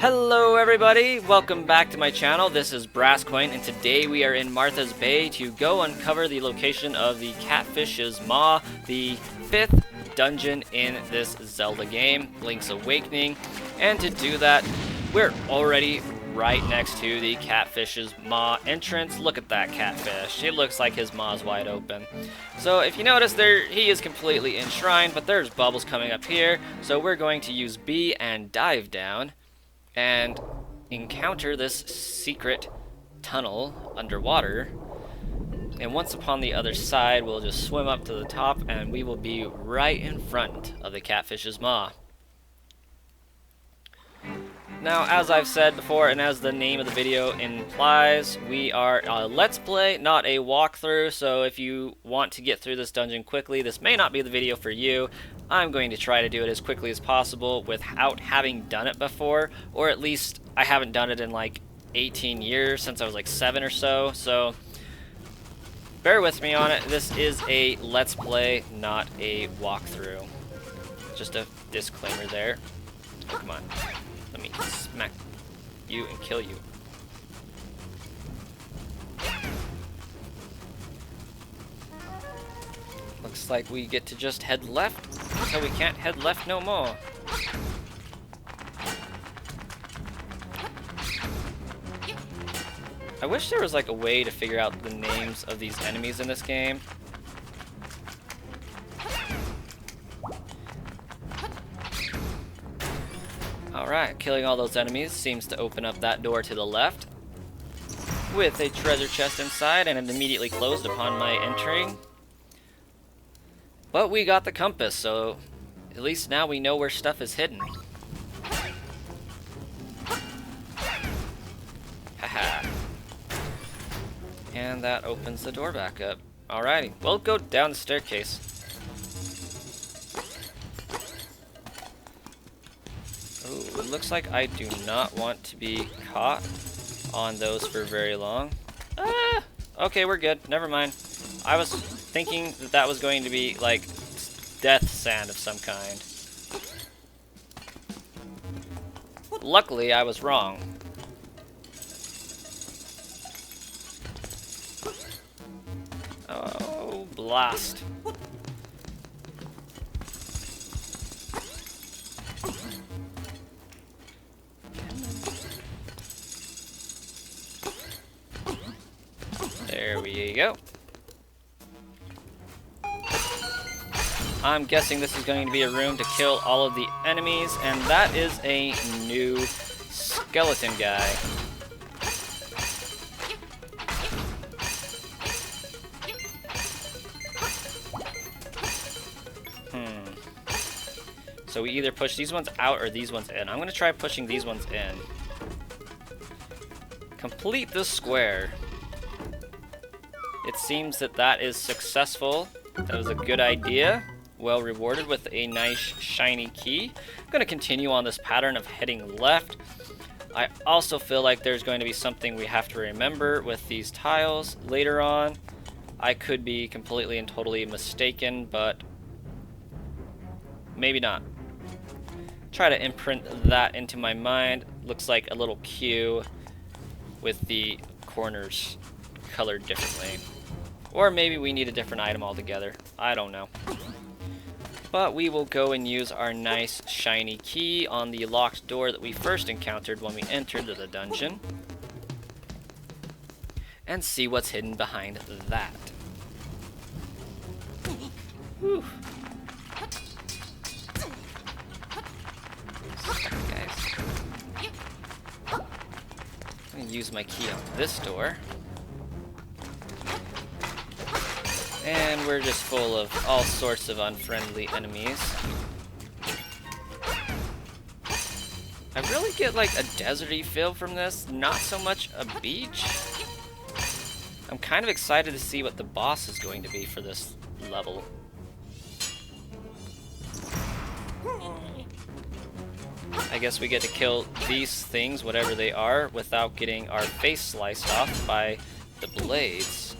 Hello everybody, welcome back to my channel. This is Brasscoin and today we are in Martha's Bay to go uncover the location of the Catfish's Maw, the 5th dungeon in this Zelda game, Link's Awakening. And to do that, we're already right next to the Catfish's Maw entrance. Look at that catfish. It looks like his maw's wide open. So if you notice there, he is completely enshrined, but there's bubbles coming up here. So we're going to use B and dive down and encounter this secret tunnel underwater. And once upon the other side, we'll just swim up to the top and we will be right in front of the Catfish's Maw. Now, as I've said before, and as the name of the video implies, we are a Let's Play, not a walkthrough, so if you want to get through this dungeon quickly, this may not be the video for you. I'm going to try to do it as quickly as possible without having done it before, or at least I haven't done it in like 18 years, since I was like 7 or so, so bear with me on it. This is a Let's Play, not a walkthrough. Just a disclaimer there. Oh, come on. Let me smack you and kill you. Looks like we get to just head left, so we can't head left no more. I wish there was like a way to figure out the names of these enemies in this game. Alright, killing all those enemies seems to open up that door to the left with a treasure chest inside, and it immediately closed upon my entering. But we got the compass, so at least now we know where stuff is hidden. Haha. And that opens the door back up. Alrighty, we'll go down the staircase. Ooh, it looks like I do not want to be caught on those for very long. Ah! Okay, we're good. Never mind. I was thinking that that was going to be like death sand of some kind. Luckily, I was wrong. Oh, blast. There we go. I'm guessing this is going to be a room to kill all of the enemies, and that is a new skeleton guy. So we either push these ones out or these ones in. I'm going to try pushing these ones in. Complete this square. It seems that that is successful. That was a good idea. Well rewarded with a nice shiny key. I'm going to continue on this pattern of heading left. I also feel like there's going to be something we have to remember with these tiles later on. I could be completely and totally mistaken, but maybe not. Try to imprint that into my mind. Looks like a little Q with the corners colored differently. Or maybe we need a different item altogether. I don't know. But we will go and use our nice shiny key on the locked door that we first encountered when we entered the dungeon. And see what's hidden behind that. Whew. Guys. I'm going to use my key on this door. And we're just full of all sorts of unfriendly enemies. I really get like a deserty feel from this, not so much a beach. I'm kind of excited to see what the boss is going to be for this level. I guess we get to kill these things, whatever they are, without getting our face sliced off by the blades.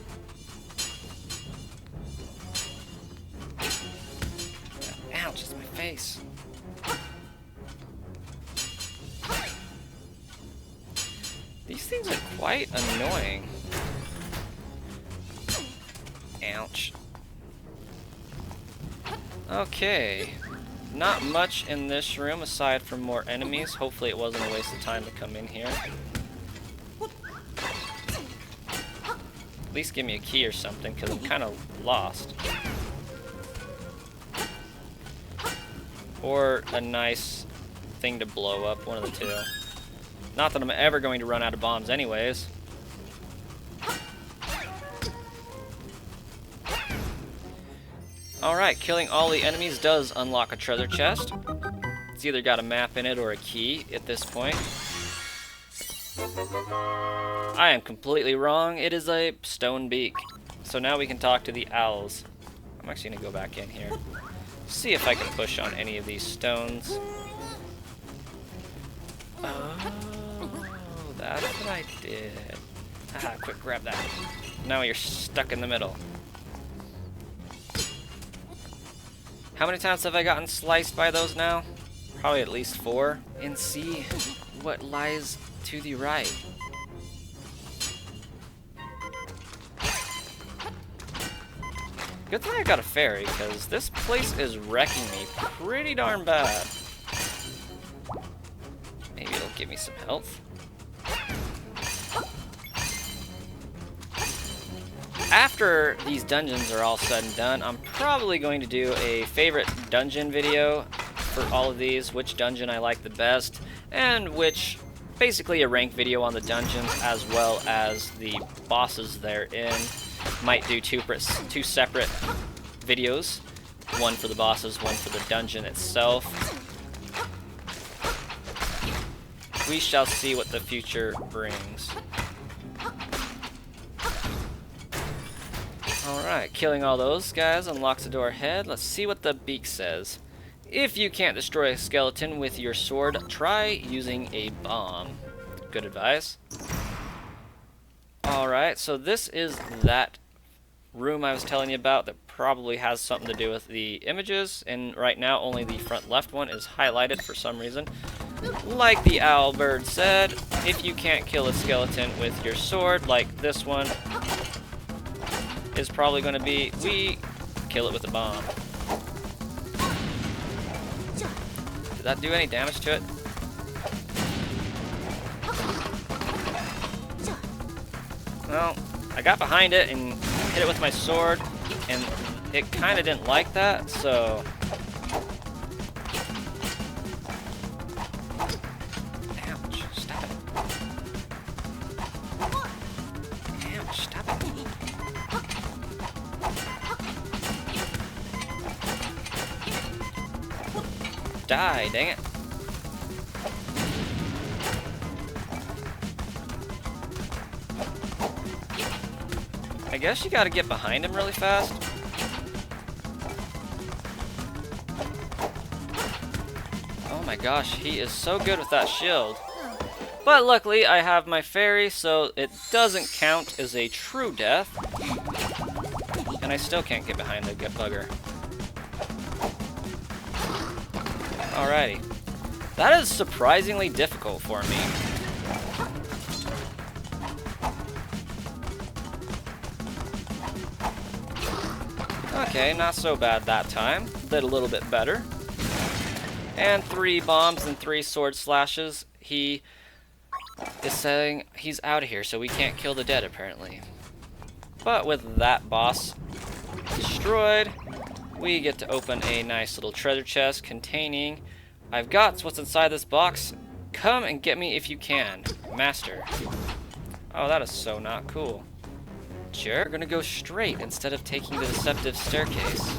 Ouch, it's my face. quite annoying. Ouch. Okay. Not much in this room aside from more enemies. Hopefully it wasn't a waste of time to come in here. At least give me a key or something, because I'm kind of lost. Or a nice thing to blow up, one of the two. Not that I'm ever going to run out of bombs anyways. Alright, killing all the enemies does unlock a treasure chest. It's either got a map in it or a key at this point. I am completely wrong. It is a stone beak. So now we can talk to the owls. I'm actually going to go back in here. See if I can push on any of these stones. Oh, that's what I did. Ah, quick, grab that. Now you're stuck in the middle. How many times have I gotten sliced by those now? Probably at least 4. And see what lies to the right. Good thing I got a fairy, because this place is wrecking me pretty darn bad. Maybe it'll give me some health. After these dungeons are all said and done, I'm probably going to do a favorite dungeon video for all of these, which dungeon I like the best, and which, basically a rank video on the dungeons as well as the bosses therein. Might do two separate videos, one for the bosses, one for the dungeon itself. We shall see what the future brings. Alright, killing all those guys unlocks the door ahead. Let's see what the beak says. If you can't destroy a skeleton with your sword, try using a bomb. Good advice. Alright, so this is that room I was telling you about that probably has something to do with the images, and right now only the front left one is highlighted for some reason. Like the owl bird said, if you can't kill a skeleton with your sword, like this one, is probably going to be, we kill it with a bomb. Did that do any damage to it? Well, I got behind it and hit it with my sword, and it kind of didn't like that, so... Ouch, stop it. Ouch, stop it. Die, dang it. I guess you gotta get behind him really fast. Oh my gosh, he is so good with that shield. But luckily I have my fairy, so it doesn't count as a true death. And I still can't get behind the gut bugger. Alrighty. That is surprisingly difficult for me. Okay, not so bad that time. Did a little bit better. And 3 bombs and 3 sword slashes. He is saying he's out of here, so we can't kill the dead apparently. But with that boss destroyed, we get to open a nice little treasure chest containing, I've got what's inside this box. Come and get me if you can. Master. Oh, that is so not cool. Sure, we're gonna go straight instead of taking the deceptive staircase.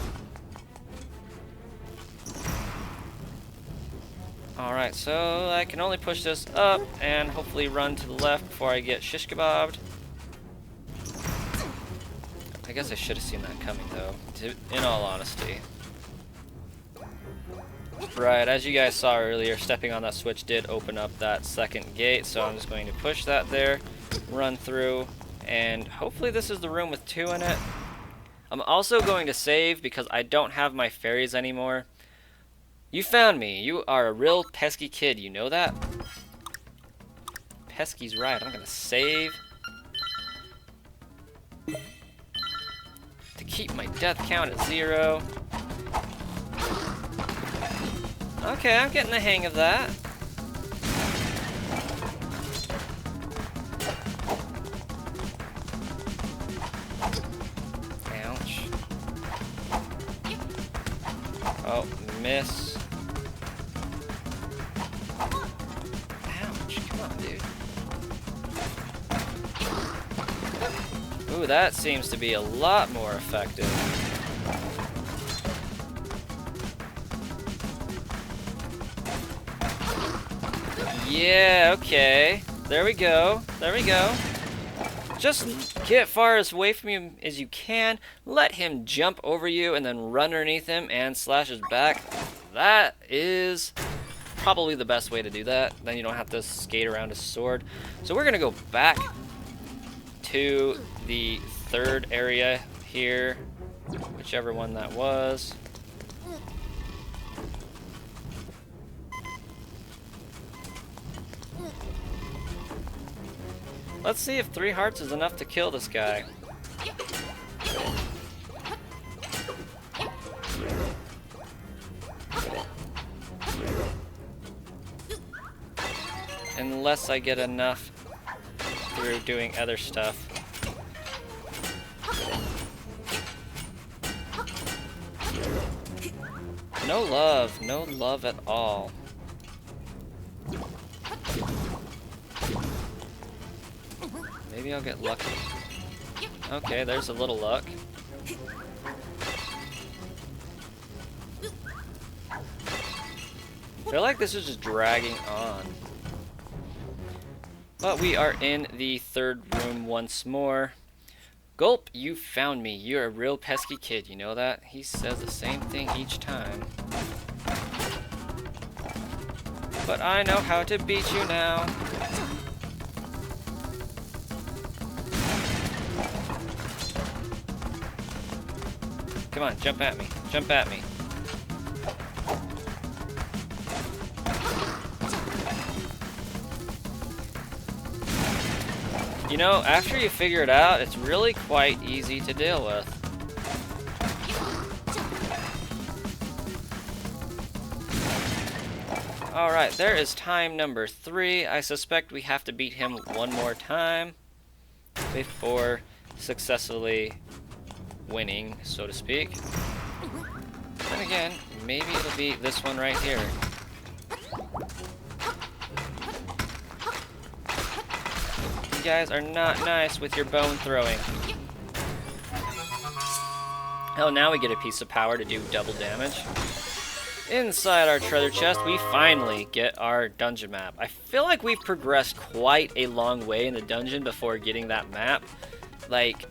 Alright, so I can only push this up and hopefully run to the left before I get shish kebabbed. I guess I should have seen that coming though, in all honesty. Right, as you guys saw earlier, stepping on that switch did open up that second gate, so I'm just going to push that there, run through, and hopefully this is the room with 2 in it. I'm also going to save because I don't have my fairies anymore. You found me. You are a real pesky kid, you know that? Pesky's right. I'm gonna save to keep my death count at 0. Okay, I'm getting the hang of that. Ouch. Oh, miss. Ouch, come on, dude. Ooh, that seems to be a lot more effective. Yeah, okay. There we go. There we go. Just get far as away from him as you can. Let him jump over you and then run underneath him and slash his back. That is probably the best way to do that. Then you don't have to skate around his sword. So we're going to go back to the third area here. Whichever one that was. Let's see if 3 hearts is enough to kill this guy. Unless I get enough through doing other stuff. No love at all. Maybe I'll get lucky. Okay, there's a little luck. I feel like this is just dragging on. But we are in the third room once more. Gulp, you found me. You're a real pesky kid, you know that? He says the same thing each time. But I know how to beat you now. Come on, jump at me. Jump at me. You know, after you figure it out, it's really quite easy to deal with. Alright, there is time number 3. I suspect we have to beat him one more time before successfully winning, so to speak. Then again, maybe it'll be this one right here. You guys are not nice with your bone throwing. Oh, now we get a piece of power to do double damage. Inside our treasure chest, we finally get our dungeon map. I feel like we've progressed quite a long way in the dungeon before getting that map. Like,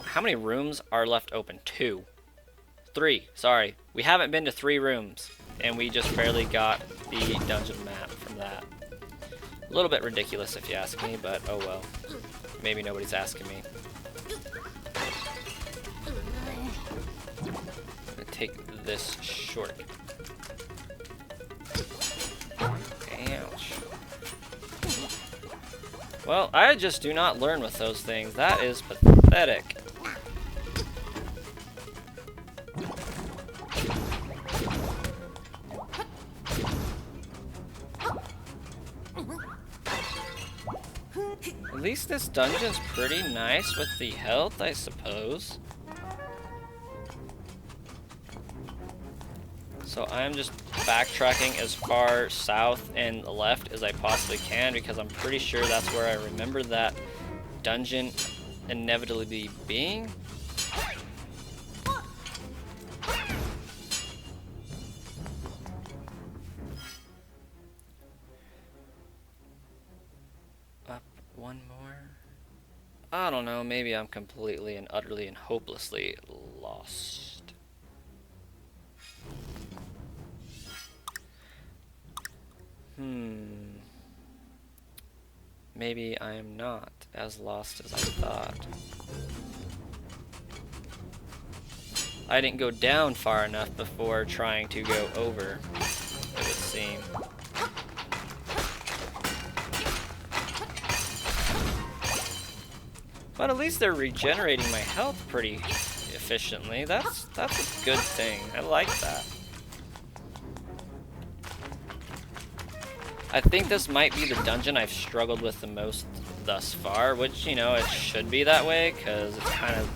how many rooms are left open? 2. 3, sorry. We haven't been to 3 rooms, and we just barely got the dungeon map from that. A little bit ridiculous if you ask me, but oh well. Maybe nobody's asking me. I'm gonna take this short. Ouch. Well, I just do not learn with those things. That is pathetic. At least this dungeon's pretty nice with the health, I suppose. So I'm just backtracking as far south and left as I possibly can because I'm pretty sure that's where I remember that dungeon inevitably being. Up one more. I don't know, maybe I'm completely and utterly and hopelessly lost. Maybe I am not as lost as I thought. I didn't go down far enough before trying to go over, it would seem. But at least they're regenerating my health pretty efficiently. That's a good thing. I like that. I think this might be the dungeon I've struggled with the most thus far, which, you know, it should be that way, because it's kind of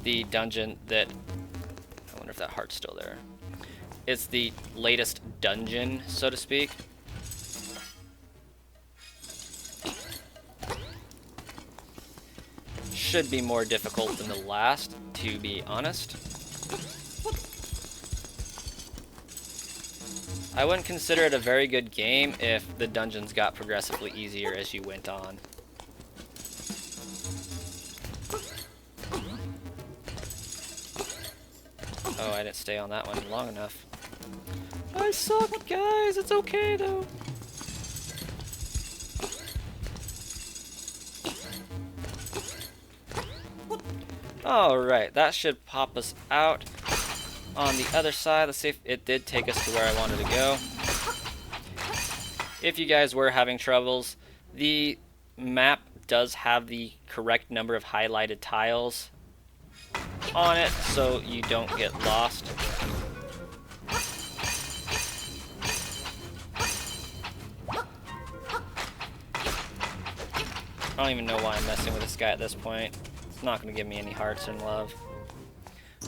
the dungeon that... I wonder if that heart's still there. It's the latest dungeon, so to speak. Should be more difficult than the last, to be honest. I wouldn't consider it a very good game if the dungeons got progressively easier as you went on. Oh, I didn't stay on that one long enough. I suck, guys. It's okay, though. Alright, that should pop us out. On the other side, let's see if it did take us to where I wanted to go. If you guys were having troubles, the map does have the correct number of highlighted tiles on it, so you don't get lost. I don't even know why I'm messing with this guy at this point. It's not going to give me any hearts and love.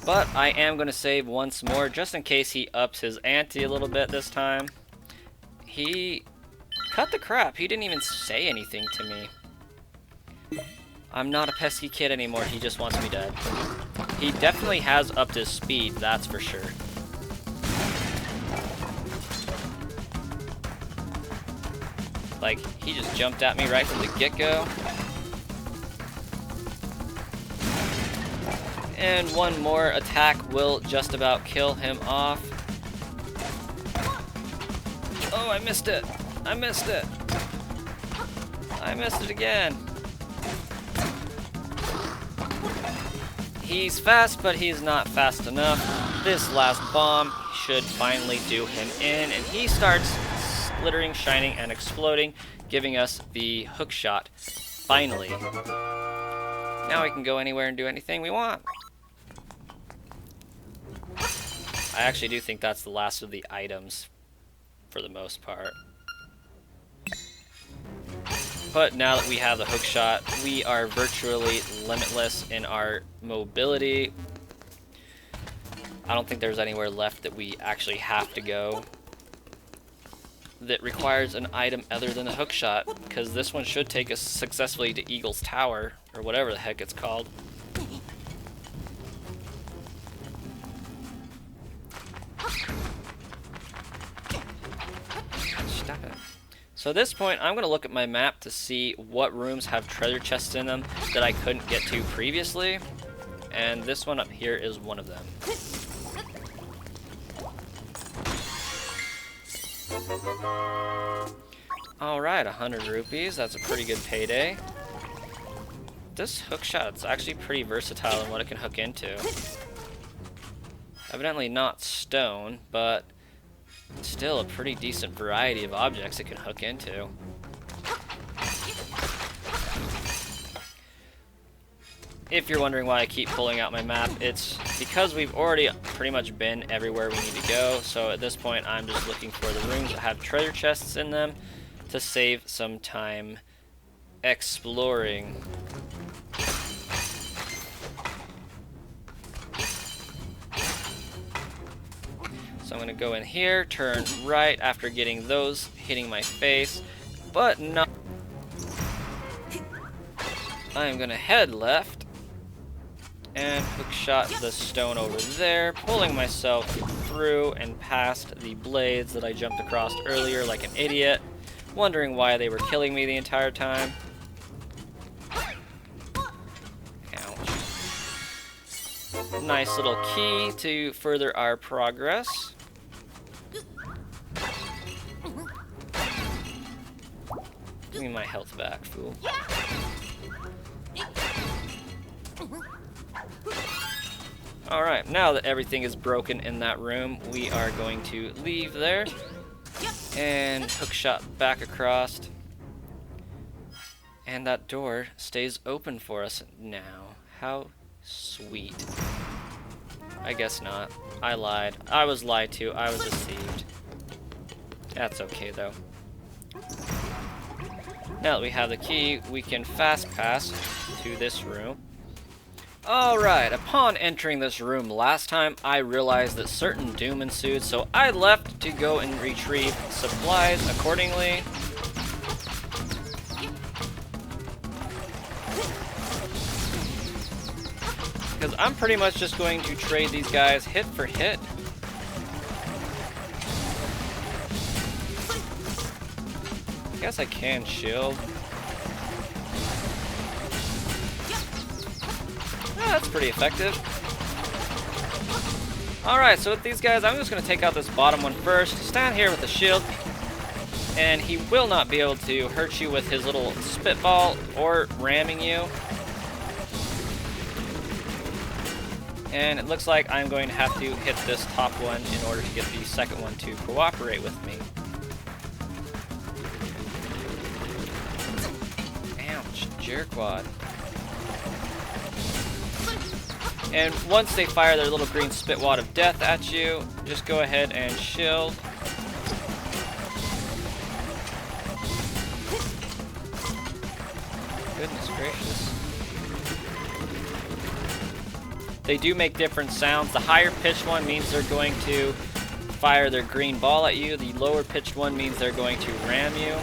But I am going to save once more, just in case he ups his ante a little bit this time. He cut the crap. He didn't even say anything to me. I'm not a pesky kid anymore. He just wants me dead. He definitely has upped his speed, that's for sure. Like, he just jumped at me right from the get-go. And one more attack will just about kill him off. Oh, I missed it. I missed it. I missed it again. He's fast, but he's not fast enough. This last bomb should finally do him in, and he starts glittering, shining, and exploding, giving us the hook shot. Finally. Now we can go anywhere and do anything we want. I actually do think that's the last of the items for the most part. But now that we have the hook shot, we are virtually limitless in our mobility. I don't think there's anywhere left that we actually have to go that requires an item other than the hook shot, because this one should take us successfully to Eagle's Tower, or whatever the heck it's called. Stop it. So at this point, I'm going to look at my map to see what rooms have treasure chests in them that I couldn't get to previously, and this one up here is one of them. Alright, 100 rupees, that's a pretty good payday. This hookshot's actually pretty versatile in what it can hook into. Evidently not stone, but still a pretty decent variety of objects it can hook into. If you're wondering why I keep pulling out my map, it's because we've already pretty much been everywhere we need to go, so at this point I'm just looking for the rooms that have treasure chests in them to save some time exploring. So I'm going to go in here, turn right after getting those hitting my face, but no. I'm going to head left and hook shot the stone over there, pulling myself through and past the blades that I jumped across earlier like an idiot, wondering why they were killing me the entire time. Ouch. Nice little key to further our progress. Give me my health back, fool. Alright, now that everything is broken in that room, we are going to leave there and hook shot back across And that door stays open for us now. How sweet. I guess not. I lied. I was lied to. I was deceived. That's okay, though. Now that we have the key, we can fast pass to this room. Alright, upon entering this room last time, I realized that certain doom ensued, so I left to go and retrieve supplies accordingly. Because I'm pretty much just going to trade these guys hit for hit. I guess I can shield. Yeah, that's pretty effective. Alright, so with these guys, I'm just going to take out this bottom one first. Stand here with the shield. And he will not be able to hurt you with his little spitball or ramming you. And it looks like I'm going to have to hit this top one in order to get the second one to cooperate with me. Ouch, jerkwad. And once they fire their little green spitwad of death at you, just go ahead and shield. Goodness gracious. They do make different sounds. The higher pitched one means they're going to fire their green ball at you. The lower pitched one means they're going to ram you.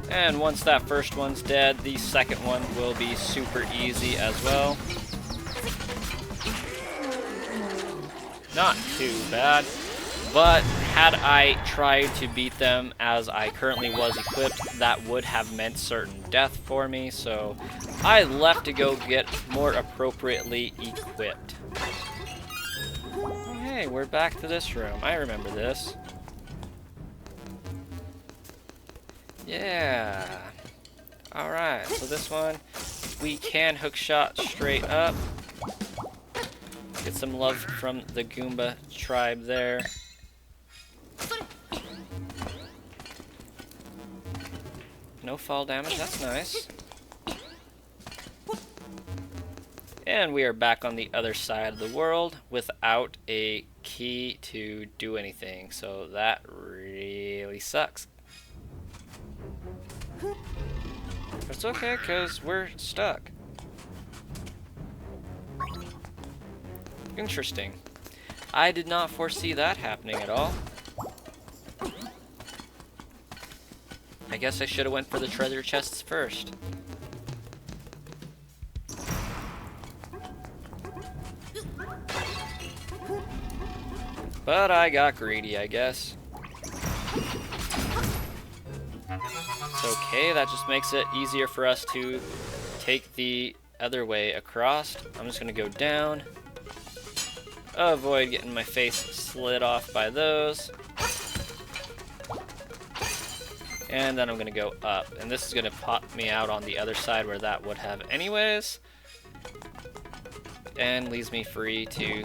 And once that first one's dead, the second one will be super easy as well. Not too bad, but had I tried to beat them as I currently was equipped, that would have meant certain death for me, so I left to go get more appropriately equipped. Okay, we're back to this room. I remember this. Yeah. Alright, so this one, we can hookshot straight up. Get some love from the Goomba tribe there. No fall damage, that's nice. And we are back on the other side of the world without a key to do anything, so that really sucks. But it's okay, because we're stuck. Interesting. I did not foresee that happening at all. I guess I should have went for the treasure chests first. But I got greedy, I guess. It's okay, that just makes it easier for us to take the other way across. I'm just gonna go down. Avoid getting my face slid off by those. And then I'm gonna go up. And this is gonna pop me out on the other side where that would have anyways. And leaves me free to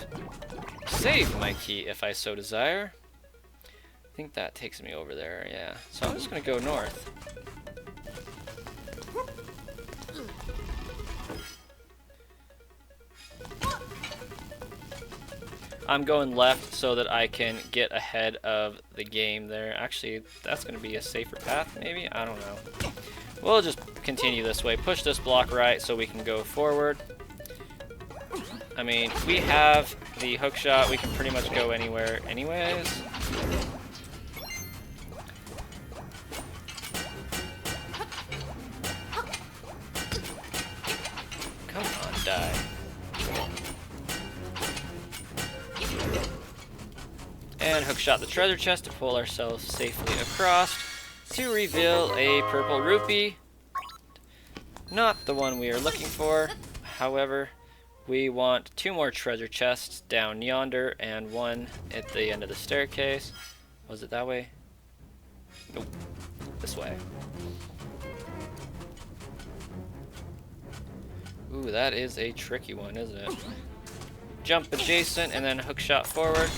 save my key if I so desire. I think that takes me over there, yeah. So I'm just gonna go north. I'm going left so that I can get ahead of the game there. Actually, that's going to be a safer path, maybe? I don't know. We'll just continue this way. Push this block right so we can go forward. I mean, we have the hook shot. We can pretty much go anywhere anyways. Come on, die. And hookshot the treasure chest to pull ourselves safely across to reveal a purple rupee. Not the one we are looking for. However, we want 2 more treasure chests down yonder and 1 at the end of the staircase. Was it that way? Nope. This way. Ooh, that is a tricky one, isn't it? Jump adjacent and then hookshot forward.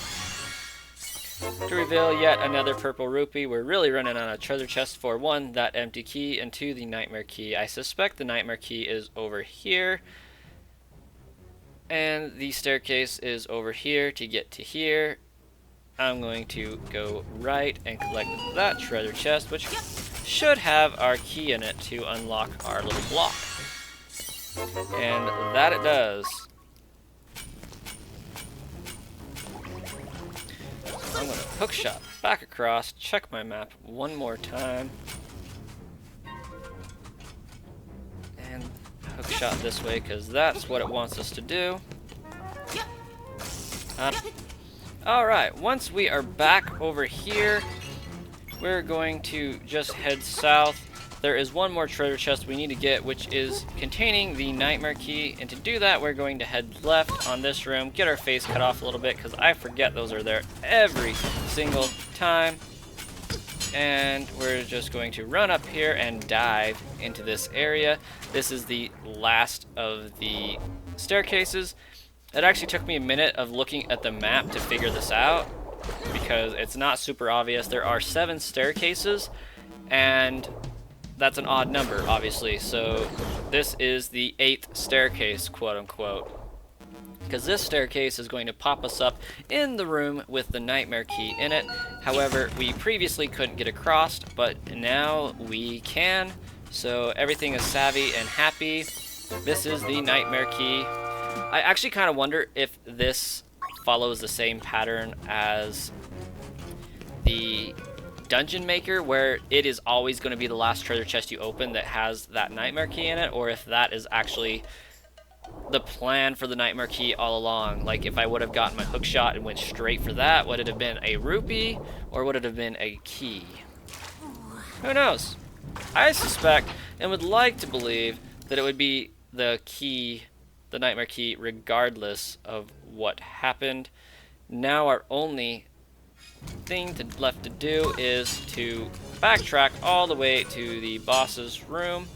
To reveal yet another purple rupee. We're really running on a treasure chest for 1, that empty key, and 2, the nightmare key. I suspect the nightmare key is over here. And the staircase is over here to get to here. I'm going to go right and collect that treasure chest, which should have our key in it to unlock our little block. And that it does. So I'm going to hookshot back across, check my map one more time. And hookshot this way because that's what it wants us to do. Alright, once we are back over here, we're going to just head south. There is one more treasure chest we need to get, which is containing the nightmare key. And to do that, we're going to head left on this room, get our face cut off a little bit, because I forget those are there every single time. And we're just going to run up here and dive into this area. This is the last of the staircases. It actually took me a minute of looking at the map to figure this out, because it's not super obvious. There are 7 staircases, and that's an odd number, obviously. So this is the 8th staircase, quote unquote. Because this staircase is going to pop us up in the room with the nightmare key in it. However, we previously couldn't get across, but now we can. So everything is savvy and happy. This is the nightmare key. I actually kind of wonder if this follows the same pattern as the Dungeon Maker, where it is always going to be the last treasure chest you open that has that nightmare key in it, or if that is actually the plan for the nightmare key all along. Like, if I would have gotten my hook shot and went straight for that, would it have been a rupee, or would it have been a key? Who knows? I suspect and would like to believe that it would be the key, the nightmare key, regardless of what happened. Now our only thing left to do is to backtrack all the way to the boss's room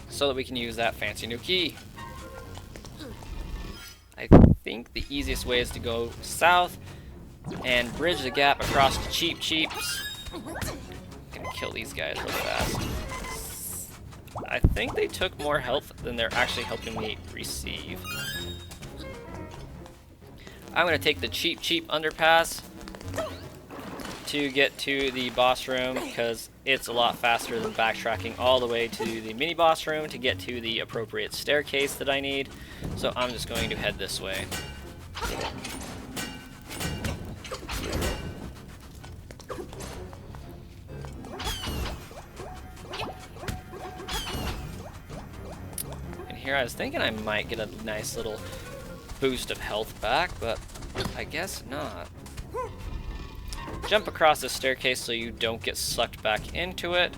so that we can use that fancy new key. I think the easiest way is to go south and bridge the gap across the Cheap Cheeps. Gonna kill these guys real fast. I think they took more health than they're actually helping me receive. I'm gonna take the Cheap Cheep underpass to get to the boss room, because it's a lot faster than backtracking all the way to the mini boss room to get to the appropriate staircase that I need. So I'm just going to head this way. And here I was thinking I might get a nice little boost of health back, but I guess not. Jump across the staircase so you don't get sucked back into it.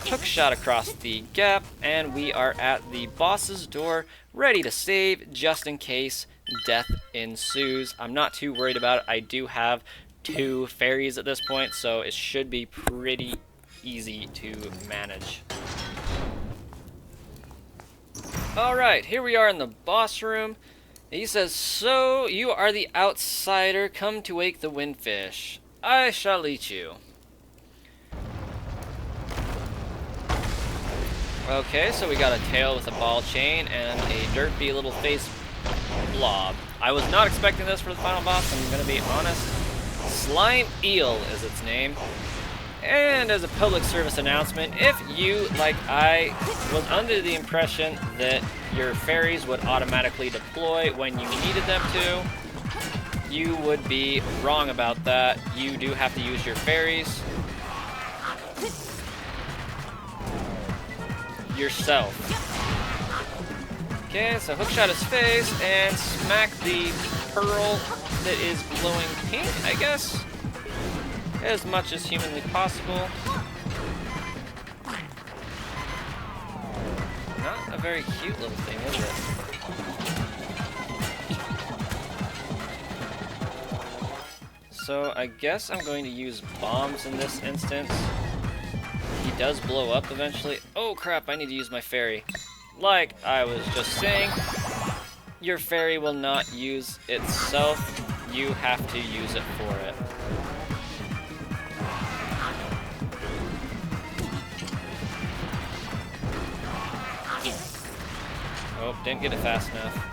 Hook shot across the gap, and we are at the boss's door, ready to save just in case death ensues. I'm not too worried about it. I do have 2 fairies at this point, so it should be pretty easy to manage. Alright, here we are in the boss room. He says, "So, you are the outsider, come to wake the windfish. I shall eat you." Okay, so we got a tail with a ball chain and a derpy little face blob. I was not expecting this for the final boss, I'm gonna be honest. Slime Eel is its name. And as a public service announcement, if you, like I, was under the impression that your fairies would automatically deploy when you needed them to, you would be wrong about that. You do have to use your fairies yourself. Okay, so hookshot his face and smack the pearl that is glowing pink, I guess, as much as humanly possible. Not a very cute little thing, is it? So I guess I'm going to use bombs in this instance. He does blow up eventually. Oh crap, I need to use my fairy. like I was just saying, your fairy will not use itself. You have to use it for it. Oh, didn't get it fast enough.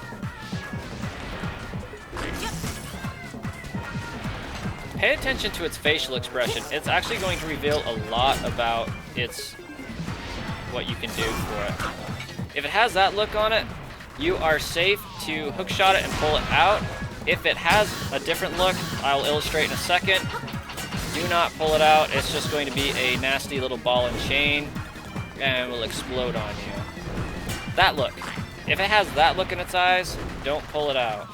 Pay attention to its facial expression. It's actually going to reveal a lot about what you can do for it. If it has that look on it, you are safe to hookshot it and pull it out. If it has a different look, I'll illustrate in a second. Do not pull it out. It's just going to be a nasty little ball and chain and will explode on you. That look. If it has that look in its eyes, don't pull it out.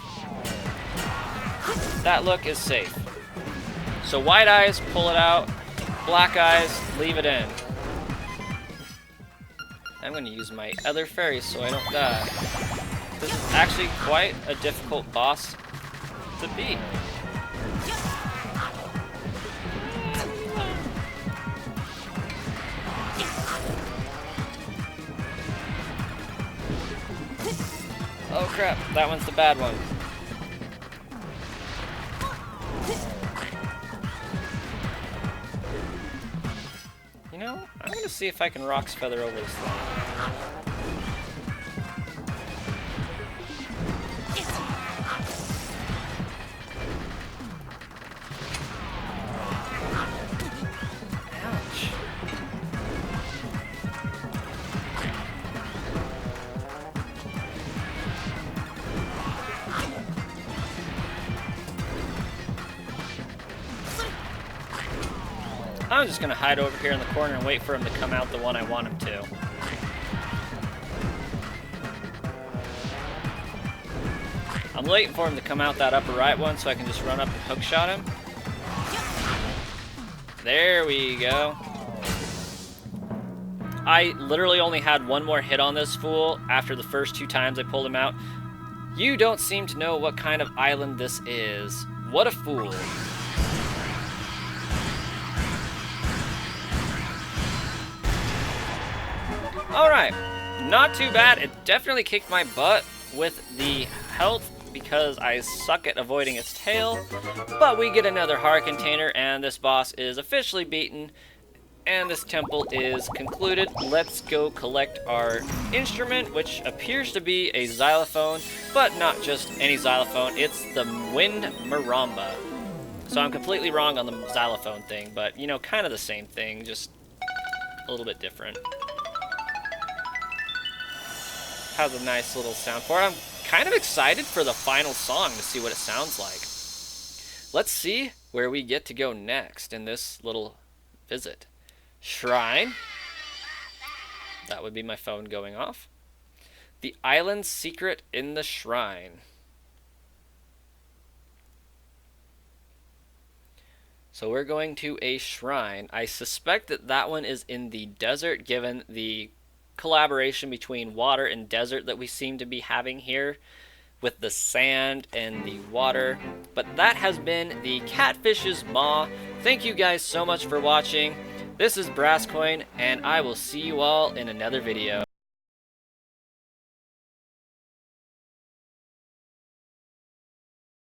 That look is safe. So white eyes, pull it out. Black eyes, leave it in. I'm going to use my other fairies so I don't die. This is actually quite a difficult boss to beat. Oh crap, that one's the bad one. You know, I'm gonna see if I can Rock's Feather over this thing. Ouch. I'm just gonna hide over here in the corner and wait for him to come out the one I want him to. I'm waiting for him to come out that upper right one so I can just run up and hookshot him. There we go. I literally only had one more hit on this fool after the first 2 times I pulled him out. You don't seem to know what kind of island this is. What a fool. Alright, not too bad. It definitely kicked my butt with the health because I suck at avoiding its tail. But we get another heart container and this boss is officially beaten. And this temple is concluded. Let's go collect our instrument, which appears to be a xylophone, but not just any xylophone. It's the wind maramba. So I'm completely wrong on the xylophone thing, but you know, kind of the same thing, just a little bit different. Has a nice little sound for it. I'm kind of excited for the final song to see what it sounds like. Let's see where we get to go next in this little visit. Shrine. That would be my phone going off. The island's secret in the shrine. So we're going to a shrine. I suspect that that one is in the desert, given the collaboration between water and desert that we seem to be having here with the sand and the water. But that has been the Catfish's Maw. Thank you guys so much for watching. This is Brasscoin, and I will see you all in another video.